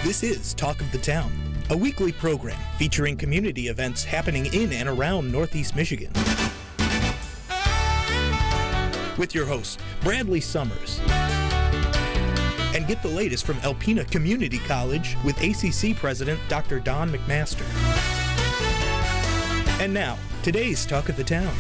This is Talk of the Town, a weekly program featuring community events happening in and around Northeast Michigan. With your host, Bradley Summers. And get the latest from Alpena Community College with ACC President Dr. Don McMaster. And now, today's Talk of the Town.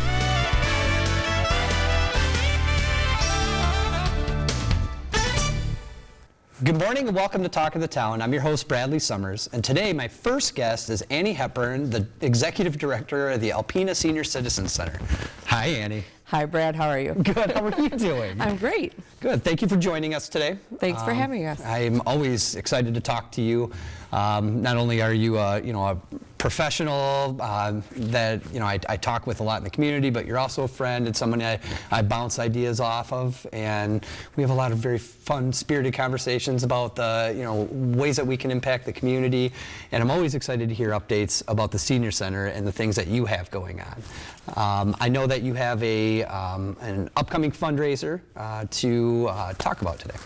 Good morning and welcome to Talk of the Town. I'm your host, Bradley Summers, and today my first guest is Annie Hepburn, the Executive Director of the Alpena Senior Citizens Center. Hi, Annie. Hi, Brad. How are you? Good. How are you doing? I'm great. Good. Thank you for joining us today. Thanks for having us. I'm always excited to talk to you. Not only are you, a professional that I talk with a lot in the community, but you're also a friend and someone I bounce ideas off of, and we have a lot of very fun, spirited conversations about the ways that we can impact the community. And I'm always excited to hear updates about the Senior Center and the things that you have going on. I know that you have an upcoming fundraiser to talk about today.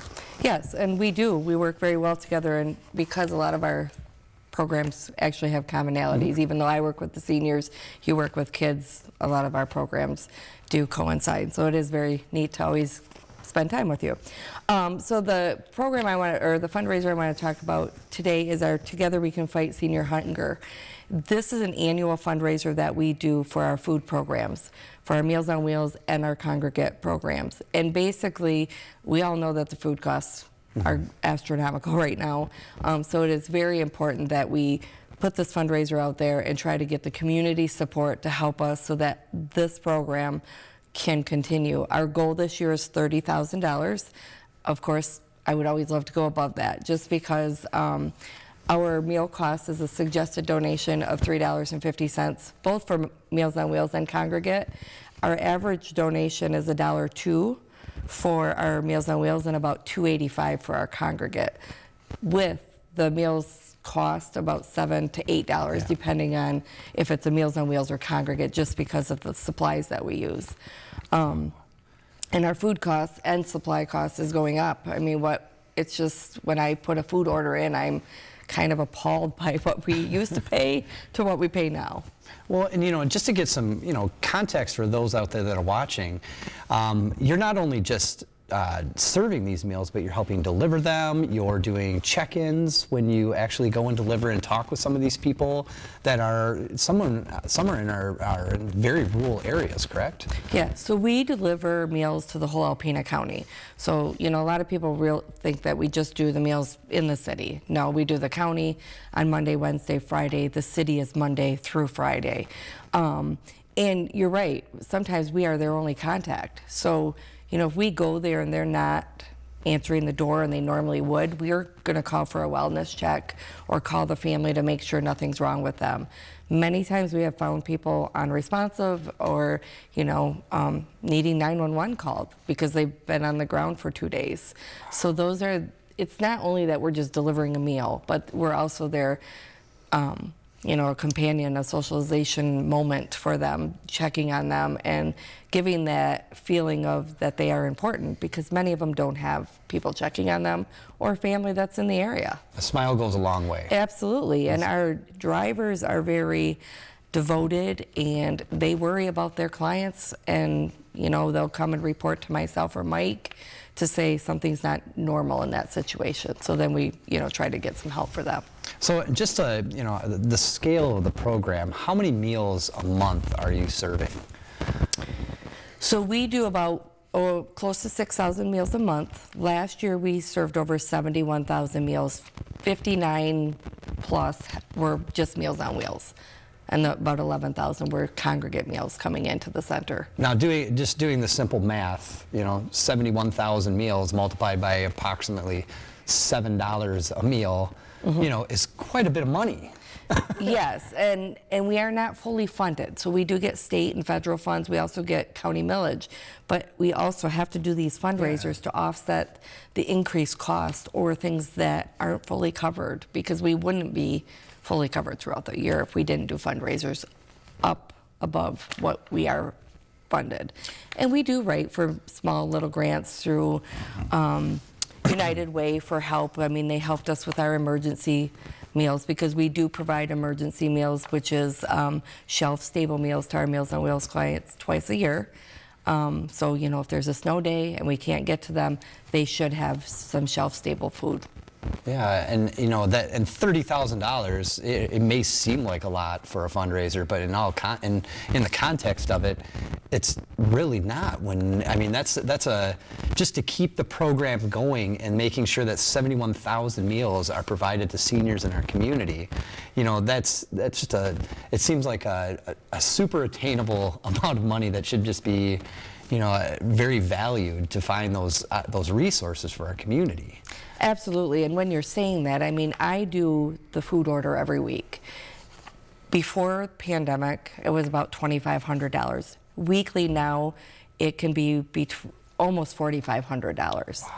Yes, and we do. We work very well together, and because a lot of our programs actually have commonalities, even though I work with the seniors, you work with kids, a lot of our programs do coincide. So it is very neat to always spend time with you. So the program the fundraiser I want to talk about today is our Together We Can Fight Senior Hunger. This is an annual fundraiser that we do for our food programs, for our Meals on Wheels and our congregate programs. And basically, we all know that the food costs are astronomical right now. So it is very important that we put this fundraiser out there and try to get the community support to help us so that this program can continue. Our goal this year is $30,000. Of course, I would always love to go above that, just because our meal cost is a suggested donation of $3.50, both for Meals on Wheels and congregate. Our average donation is $1.02 for our Meals on Wheels and about $2.85 for our congregate, with the meals cost about $7 to $8, depending on if it's a Meals on Wheels or congregate, just because of the supplies that we use. And our food costs and supply costs is going up. I mean, it's just when I put a food order in, I'm kind of appalled by what we used to pay to what we pay now. Well, and just to get some context for those out there that are watching, you're not only just serving these meals, but you're helping deliver them. You're doing check-ins when you actually go and deliver and talk with some of these people that are some are in very rural areas, correct? Yeah, so we deliver meals to the whole Alpena County. So, a lot of people think that we just do the meals in the city. No, we do the county on Monday, Wednesday, Friday. The city is Monday through Friday. And you're right, sometimes we are their only contact. So, if we go there and they're not answering the door and they normally would, we're going to call for a wellness check or call the family to make sure nothing's wrong with them. Many times we have found people unresponsive or, needing 911 called because they've been on the ground for 2 days. So it's not only that we're just delivering a meal, but we're also there, a companion, a socialization moment for them, checking on them and giving that feeling of that they are important, because many of them don't have people checking on them or family that's in the area. A smile goes a long way. Absolutely, and our drivers are very devoted and they worry about their clients, and they'll come and report to myself or Mike to say something's not normal in that situation. So then we, try to get some help for them. So just the scale of the program, how many meals a month are you serving? So we do about close to 6,000 meals a month. Last year we served over 71,000 meals. 59 plus were just Meals on Wheels, and about 11,000 were congregate meals coming into the center. Now, doing the simple math, 71,000 meals multiplied by approximately $7 a meal, is quite a bit of money. Yes, and we are not fully funded. So we do get state and federal funds. We also get county millage, but we also have to do these fundraisers to offset the increased cost or things that aren't fully covered, because we wouldn't be fully covered throughout the year if we didn't do fundraisers up above what we are funded. And we do write for small little grants through United Way for help. I mean, they helped us with our emergency meals because we do provide emergency meals, which is shelf-stable meals to our Meals on Wheels clients twice a year. So, you know, if there's a snow day and we can't get to them, they should have some shelf-stable food. Yeah, and you know that, and $30,000. It may seem like a lot for a fundraiser, but in the context of it, it's really not. When I mean, that's just to keep the program going and making sure that 71,000 meals are provided to seniors in our community. You know, that's just it seems like a super attainable amount of money that should just be, you know, very valued to find those resources for our community. Absolutely, and when you're saying that, I mean, I do the food order every week. Before pandemic, it was about $2,500. Weekly now, it can be almost $4,500. Wow.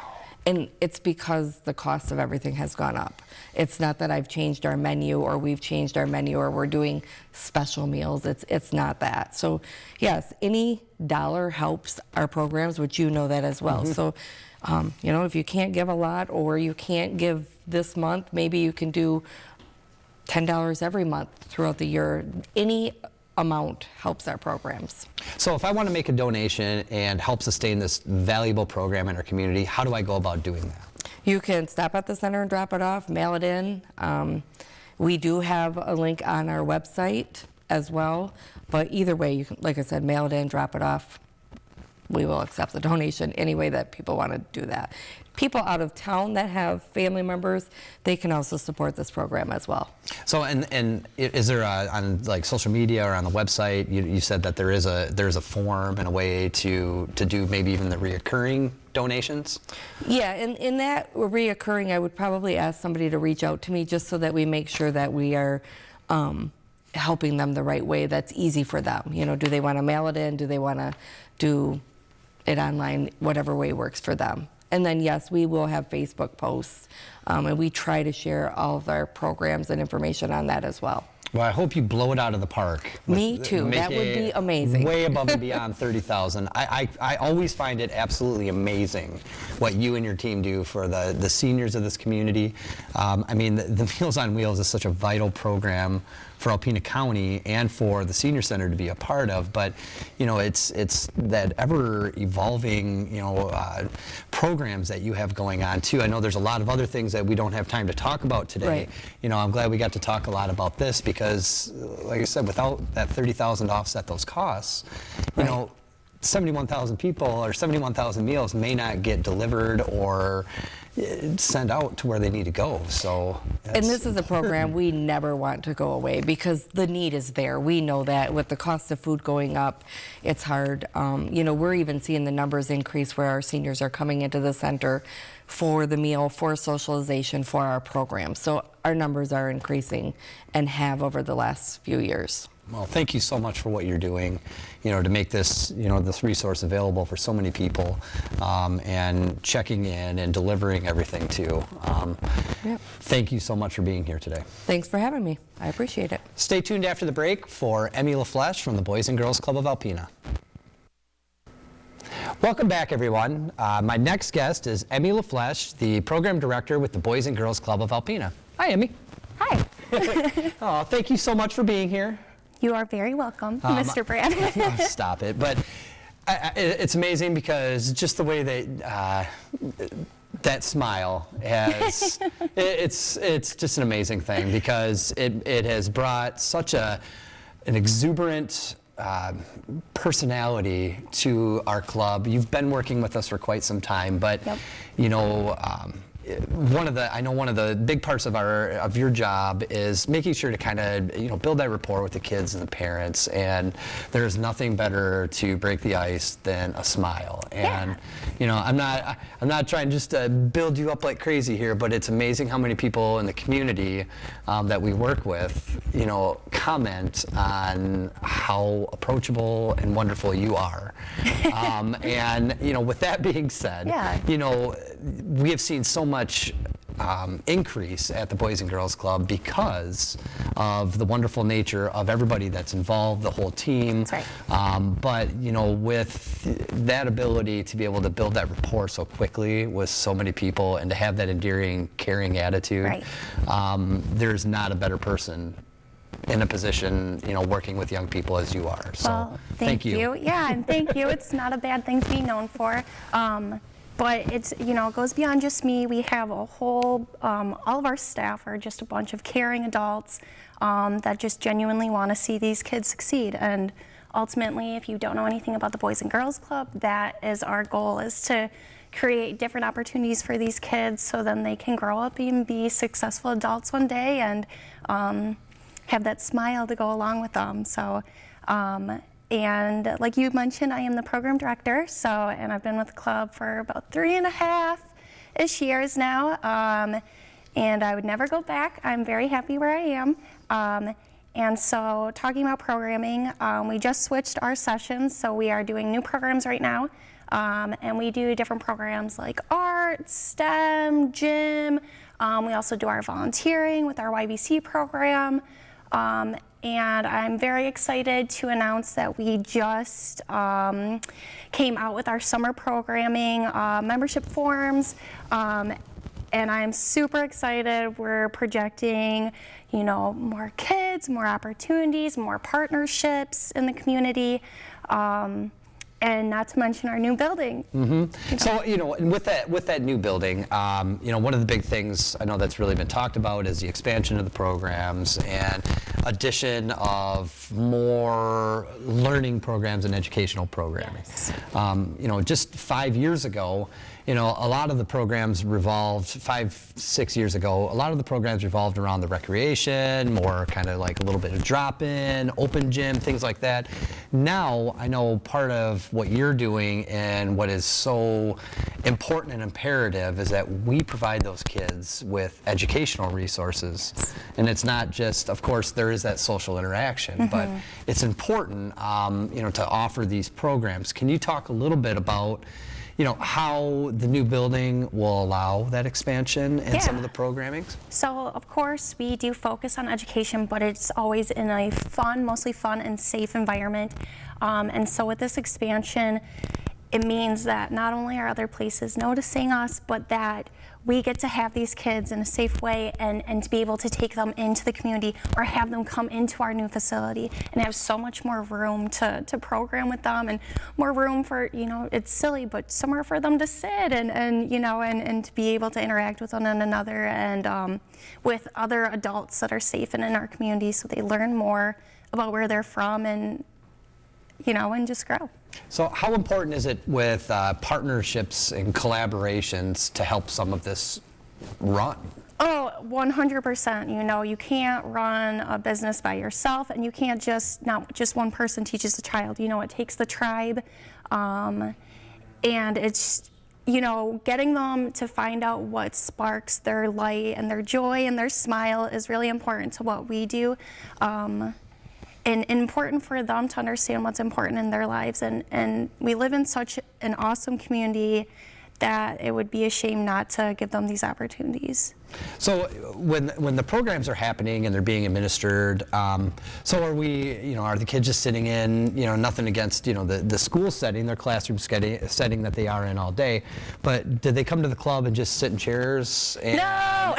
And it's because the cost of everything has gone up. It's not that I've changed our menu or we've changed our menu or we're doing special meals. It's not that. So yes, any dollar helps our programs, which you know that as well. Mm-hmm. So, you know, if you can't give a lot or you can't give this month, maybe you can do $10 every month throughout the year. Any amount helps our programs. So if I want to make a donation and help sustain this valuable program in our community, how do I go about doing that? You can stop at the center and drop it off, mail it in. We do have a link on our website as well, but either way, you can, like I said, mail it in, drop it off. We will accept the donation any way that people want to do that. People out of town that have family members, they can also support this program as well. So, and is there on like social media or on the website? You said that there's a form and a way to do maybe even the reoccurring donations. Yeah, and in that reoccurring, I would probably ask somebody to reach out to me just so that we make sure that we are helping them the right way. That's easy for them. You know, do they want to mail it in? Do they want to do it online? Whatever way works for them. And then, yes, we will have Facebook posts, and we try to share all of our programs and information on that as well. Well, I hope you blow it out of the park. Me too. That would be amazing. Way above and beyond 30,000. I always find it absolutely amazing what you and your team do for the seniors of this community. I mean, the Meals on Wheels is such a vital program for Alpena County and for the Senior Center to be a part of, but you know, it's that ever evolving, you know, programs that you have going on too. I know there's a lot of other things that we don't have time to talk about today. Right. You know, I'm glad we got to talk a lot about this because, like I said, without that 30,000 to offset those costs, you know, 71,000 people or 71,000 meals may not get delivered or sent out to where they need to go. So, and this is a program we never want to go away because the need is there. We know that with the cost of food going up, it's hard. You know, we're even seeing the numbers increase where our seniors are coming into the center for the meal, for socialization, for our program. So our numbers are increasing and have over the last few years. Well, thank you so much for what you're doing, you know, to make this, you know, this resource available for so many people, and checking in and delivering everything too. Yep. Thank you so much for being here today. Thanks for having me. I appreciate it. Stay tuned after the break for Emmy LaFleche from the Boys and Girls Club of Alpena. Welcome back, everyone. My next guest is Emmy LaFleche, the program director with the Boys and Girls Club of Alpena. Hi, Emmy. Hi. Oh, thank you so much for being here. You are very welcome, Mr. Brad. Oh, stop it. But it's amazing because just the way that smile has, it's just an amazing thing because it has brought such an exuberant personality to our club. You've been working with us for quite some time, but yep. You know, I know one of the big parts of your job is making sure to kind of, you know, build that rapport with the kids and the parents, and there's nothing better to break the ice than a smile. And you know, I'm not trying just to build you up like crazy here, but it's amazing how many people in the community that we work with, you know, comment on how approachable and wonderful you are. And you know, with that being said, you know, we have seen so much increase at the Boys and Girls Club because of the wonderful nature of everybody that's involved, the whole team. That's right. But with that ability to be able to build that rapport so quickly with so many people and to have that endearing, caring attitude, Right. there's not a better person in a position, working with young people as you are. So Well, thank you. Yeah, and thank you. It's not a bad thing to be known for. But it's, it goes beyond just me. We have a whole, all of our staff are just a bunch of caring adults that just genuinely want to see these kids succeed. And ultimately, if you don't know anything about the Boys and Girls Club, that is our goal, is to create different opportunities for these kids so then they can grow up and be successful adults one day and have that smile to go along with them. So, and like you mentioned, I am the program director, and I've been with the club for about 3.5-ish years now, and I would never go back. I'm very happy where I am. And so talking about programming, we just switched our sessions, so we are doing new programs right now, and we do different programs like art, STEM, gym. We also do our volunteering with our YVC program. And I'm very excited to announce that we just came out with our summer programming membership forms, and I'm super excited. We're projecting, more kids, more opportunities, more partnerships in the community, and not to mention our new building. Mm-hmm. So, and with that new building, one of the big things I know that's really been talked about is the expansion of the programs and addition of more learning programs and educational programming. Yes. Just 5 years ago, a lot of the programs revolved, 5-6 years ago, a lot of the programs revolved around the recreation, more kind of like a little bit of drop-in, open gym, things like that. Now, I know part of what you're doing and what is so important and imperative is that we provide those kids with educational resources. And it's not just, of course, there is that social interaction, but it's important, to offer these programs. Can you talk a little bit about how the new building will allow that expansion and some of the programming? So, of course, we do focus on education, but it's always in a mostly fun and safe environment. And so with this expansion, it means that not only are other places noticing us, but that we get to have these kids in a safe way and to be able to take them into the community or have them come into our new facility and have so much more room to program with them and more room for, it's silly, but somewhere for them to sit and to be able to interact with one another and with other adults that are safe and in our community so they learn more about where they're from and just grow. So how important is it with partnerships and collaborations to help some of this run? Oh, 100%. You can't run a business by yourself, and you can't not just one person teaches the child. It takes the tribe, and it's, getting them to find out what sparks their light and their joy and their smile is really important to what we do. And important for them to understand what's important in their lives. And we live in such an awesome community that it would be a shame not to give them these opportunities. So when the programs are happening and they're being administered, so are we, are the kids just sitting in, nothing against, the school setting, their classroom setting that they are in all day, but do they come to the club and just sit in chairs and, no!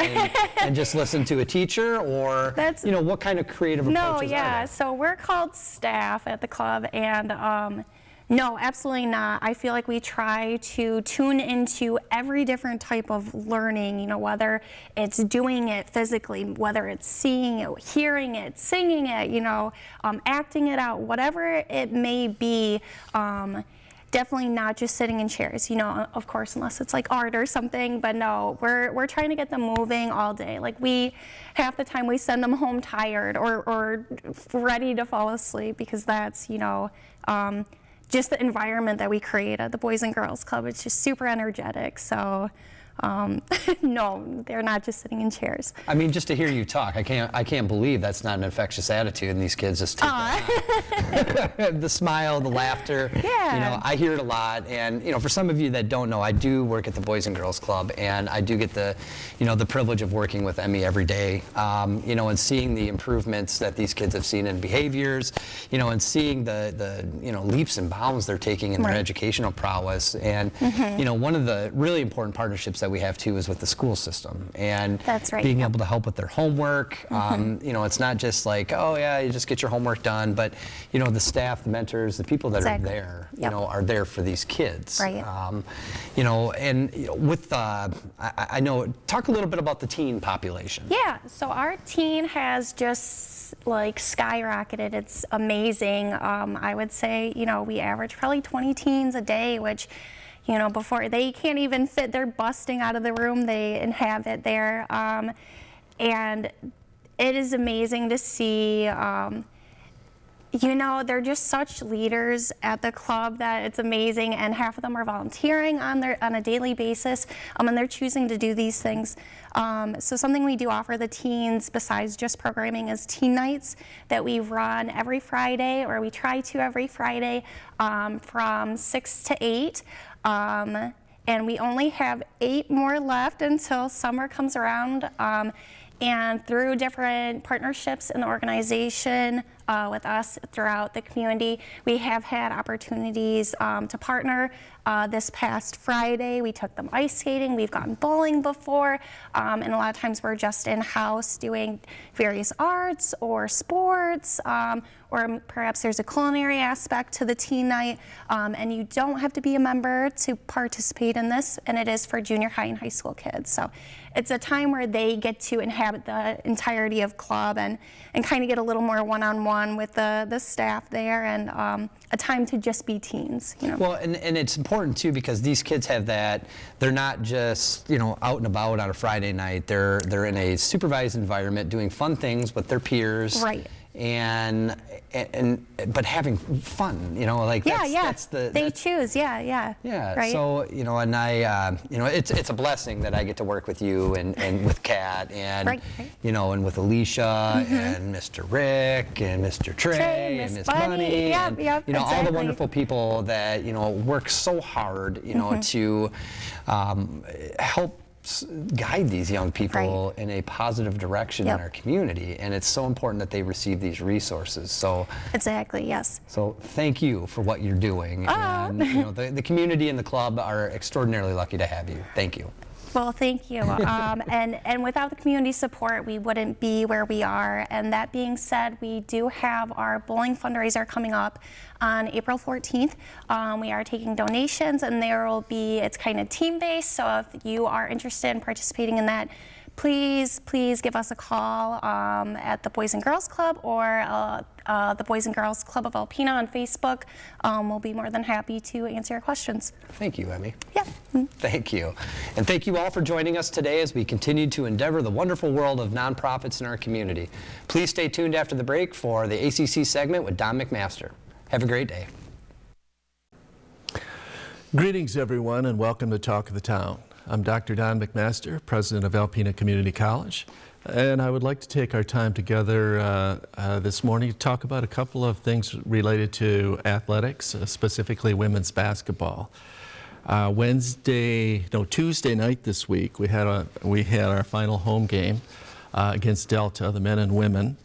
and just listen to a teacher, or, what kind of creative approaches are there? So we're called staff at the club, and no, absolutely not. I feel like we try to tune into every different type of learning, whether it's doing it physically, whether it's seeing it, hearing it, singing it, acting it out, whatever it may be. Definitely not just sitting in chairs, of course, unless it's like art or something, but no, we're trying to get them moving all day. Like half the time we send them home tired or ready to fall asleep because that's, just the environment that we create at the Boys and Girls Club. It's just super energetic. So No, they're not just sitting in chairs. I mean, just to hear you talk, I can't believe that's not an infectious attitude, and these kids just take that on. The smile, the laughter. Yeah. You know, I hear it a lot, and you know, for some of you that don't know, I do work at the Boys and Girls Club, and I do get the, you know, the privilege of working with Emmy every day. You know, and seeing the improvements that these kids have seen in behaviors, you know, and seeing the you know, leaps and bounds they're taking in their educational prowess, and you know, one of the really important partnerships that we have too is with the school system, and That's right, being yep. able to help with their homework. You know, it's not just like, oh yeah, you just get your homework done, but you know, the staff, the mentors, the people that Exactly. are there, you Yep. know, are there for these kids. Right. You know, and you know, with I know, talk a little bit about the teen population. Yeah, so our teen has just like skyrocketed. It's amazing. I would say, you know, we average probably 20 teens a day, which, you know, before they can't even fit, they're busting out of the room they inhabit there. And it is amazing to see, you know, they're just such leaders at the club that it's amazing, and half of them are volunteering on a daily basis, and they're choosing to do these things. So something we do offer the teens besides just programming is teen nights that we run every Friday, or we try to every Friday, from 6 to 8. And we only have 8 more left until summer comes around. And through different partnerships in the organization with us throughout the community, we have had opportunities to partner. This past Friday, we took them ice skating. We've gone bowling before, and a lot of times we're just in-house doing various arts or sports, or perhaps there's a culinary aspect to the teen night, and you don't have to be a member to participate in this, and it is for junior high and high school kids. So it's a time where they get to inhabit the entirety of club and kind of get a little more one-on-one with the staff there, and a time to just be teens, you know. Well, and it's important too, because these kids have that, they're not just, you know, out and about on a Friday night. They're in a supervised environment doing fun things with their peers. Right. But having fun, you know, like that's they choose, yeah. Right? So, you know, and I, you know, it's a blessing that I get to work with you and with Kat and, Right. you know, and with Alicia and Mr. Rick and Mr. Trey and Miss Bunny, Yep, and, you know, all the exactly. wonderful people that, you know, work so hard, you know, to help guide these young people in a positive direction in our community, and it's so important that they receive these resources. So Exactly, yes. so thank you for what you're doing, and you know, the community and the club are extraordinarily lucky to have you. Thank you. Well, thank you. And without the community support, we wouldn't be where we are. And that being said, we do have our bowling fundraiser coming up on April 14th. We are taking donations, and there will be, it's kind of team-based, so if you are interested in participating in that, please give us a call at the Boys and Girls Club or the Boys and Girls Club of Alpena on Facebook. We'll be more than happy to answer your questions. Thank you, Emmy. Yeah. Thank you. And thank you all for joining us today as we continue to endeavor the wonderful world of nonprofits in our community. Please stay tuned after the break for the ACC segment with Don McMaster. Have a great day. Greetings, everyone, and welcome to Talk of the Town. I'm Dr. Don McMaster, president of Alpena Community College, and I would like to take our time together this morning to talk about a couple of things related to athletics, specifically women's basketball. Tuesday night this week, we had our final home game against Delta, the men and women.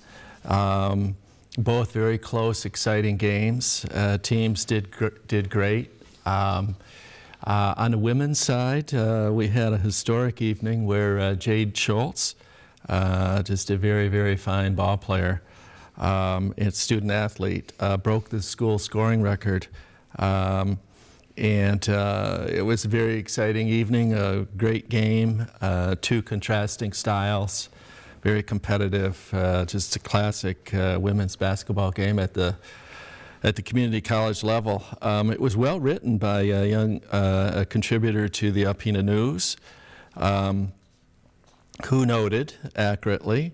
Both very close, exciting games. Teams did great. On the women's side, we had a historic evening where Jade Schultz, just a very, very fine ball player and student athlete, broke the school scoring record. And it was a very exciting evening, a great game, 2 contrasting styles, very competitive, just a classic women's basketball game at the community college level. It was well written by a young contributor to the Alpena News, who noted accurately,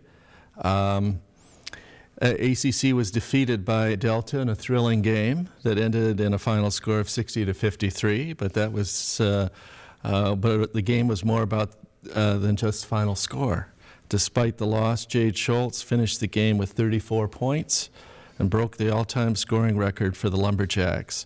ACC was defeated by Delta in a thrilling game that ended in a final score of 60-53, but that was but the game was more about than just final score. Despite the loss, Jade Schultz finished the game with 34 points and broke the all-time scoring record for the Lumberjacks.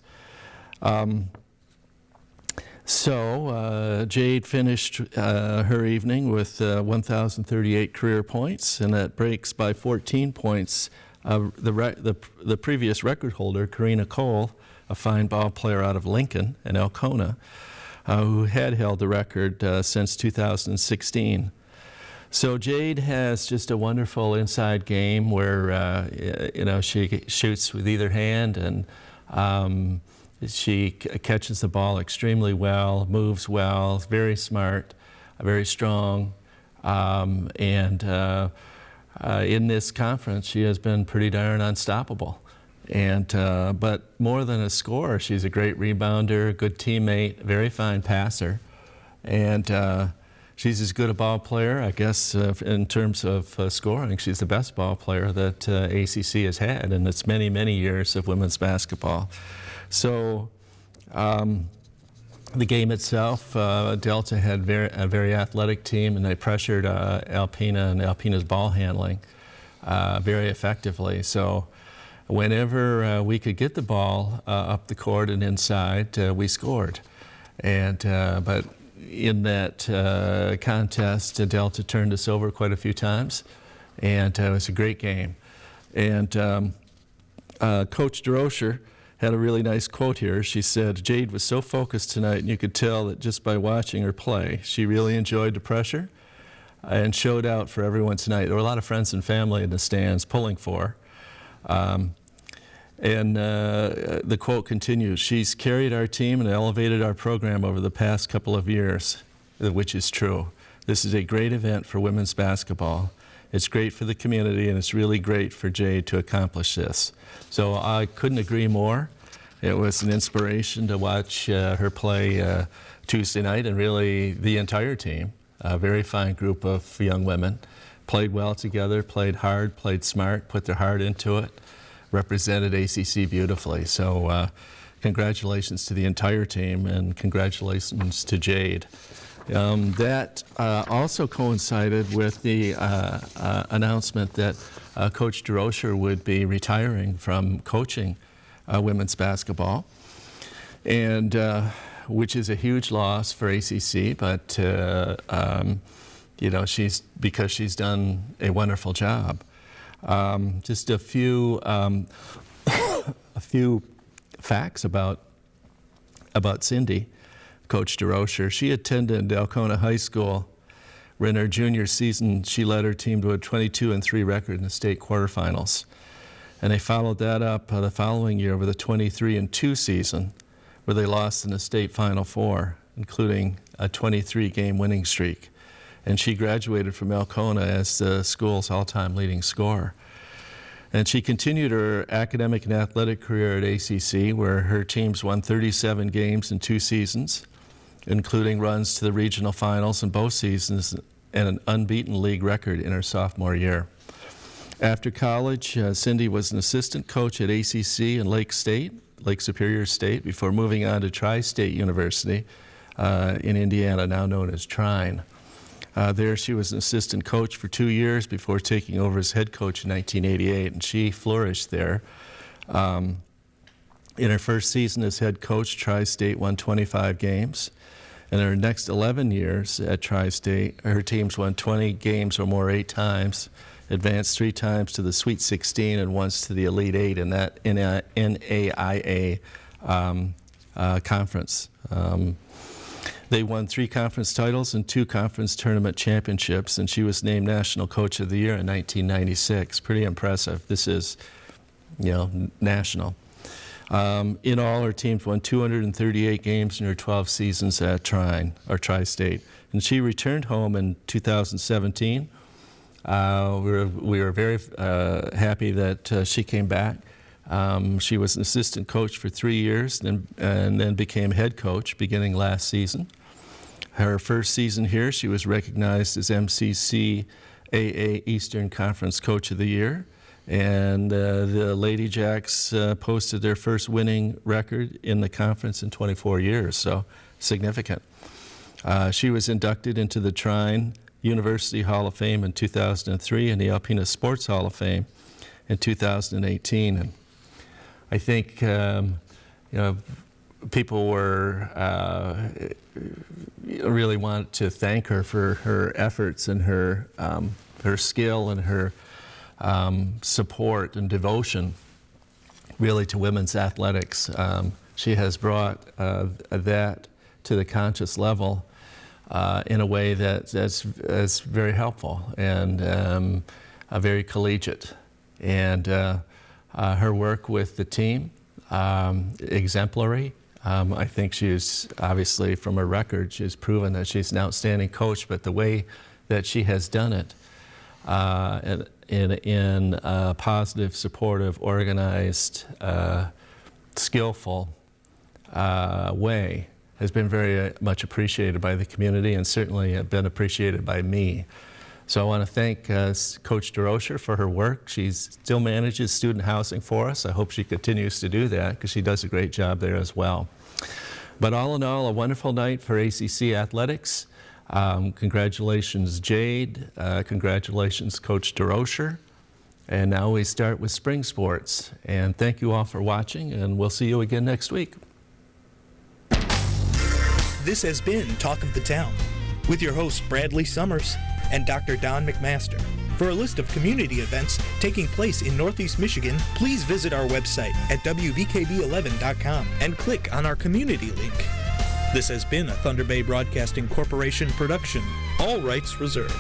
So Jade finished her evening with 1,038 career points, and that breaks by 14 points the previous record holder, Karina Cole, a fine ball player out of Lincoln and Elkona, who had held the record since 2016. So Jade has just a wonderful inside game where she shoots with either hand, and she catches the ball extremely well, moves well, very smart, very strong, and in this conference she has been pretty darn unstoppable. And but more than a scorer, she's a great rebounder, good teammate, very fine passer, and she's as good a ball player, I guess, in terms of scoring. She's the best ball player that ACC has had in its many, many years of women's basketball. So the game itself, Delta had a very athletic team, and they pressured Alpena and Alpena's ball handling very effectively. So whenever we could get the ball up the court and inside, we scored. And but in that contest, Delta turned us over quite a few times, and it was a great game. And Coach DeRocher had a really nice quote here. She said, "Jade was so focused tonight, and you could tell that just by watching her play. She really enjoyed the pressure and showed out for everyone tonight." There were a lot of friends and family in the stands pulling for her. The quote continues, "She's carried our team and elevated our program over the past couple of years," which is true. This is a great event for women's basketball. It's great for the community, and it's really great for Jade to accomplish this. So I couldn't agree more. It was an inspiration to watch her play Tuesday night, and really the entire team, a very fine group of young women, played well together, played hard, played smart, put their heart into it, represented ACC beautifully. So congratulations to the entire team, and congratulations to Jade. That also coincided with the announcement that Coach DeRocher would be retiring from coaching women's basketball, and which is a huge loss for ACC, but because she's done a wonderful job. Just a few facts about Cindy, Coach DeRocher. She attended Elkona High School. In her junior season, she led her team to a 22-3 record in the state quarterfinals. And they followed that up the following year with a 23-2 season, where they lost in the state Final Four, including a 23-game winning streak. And she graduated from Elkona as the school's all-time leading scorer. And she continued her academic and athletic career at ACC, where her teams won 37 games in 2 seasons, including runs to the regional finals in both seasons and an unbeaten league record in her sophomore year. After college, Cindy was an assistant coach at ACC and Lake Superior State, before moving on to Tri-State University in Indiana, now known as Trine. There she was an assistant coach for 2 years before taking over as head coach in 1988, and she flourished there. In her first season as head coach, Tri-State won 25 games. In her next 11 years at Tri-State, her teams won 20 games or more 8 times, advanced 3 times to the Sweet 16 and once to the Elite 8 in that NAIA conference. They won 3 conference titles and 2 conference tournament championships, and she was named National Coach of the Year in 1996. Pretty impressive. This is, national. In all, her teams won 238 games in her 12 seasons at Tri-State. And she returned home in 2017. We were very happy that she came back. She was an assistant coach for 3 years and then became head coach beginning last season. Her first season here, she was recognized as MCCAA Eastern Conference Coach of the Year. And the Lady Jacks posted their first winning record in the conference in 24 years, so significant. She was inducted into the Trine University Hall of Fame in 2003 and the Alpena Sports Hall of Fame in 2018. And I think people were really want to thank her for her efforts and her skill and her support and devotion really to women's athletics. She has brought that to the conscious level in a way that's very helpful and very collegiate. And her work with the team, exemplary. I think she's obviously, from her record, she's proven that she's an outstanding coach, but the way that she has done it in a positive, supportive, organized, skillful way has been very much appreciated by the community and certainly have been appreciated by me. So I want to thank Coach DeRocher for her work. She still manages student housing for us. I hope she continues to do that because she does a great job there as well. But all in all, a wonderful night for ACC athletics. Congratulations, Jade. Congratulations, Coach DeRocher. And now we start with spring sports. And thank you all for watching, and we'll see you again next week. This has been Talk of the Town with your host Bradley Summers and Dr. Don McMaster. For a list of community events taking place in Northeast Michigan, please visit our website at WVKB11.com and click on our community link. This has been a Thunder Bay Broadcasting Corporation production. All rights reserved.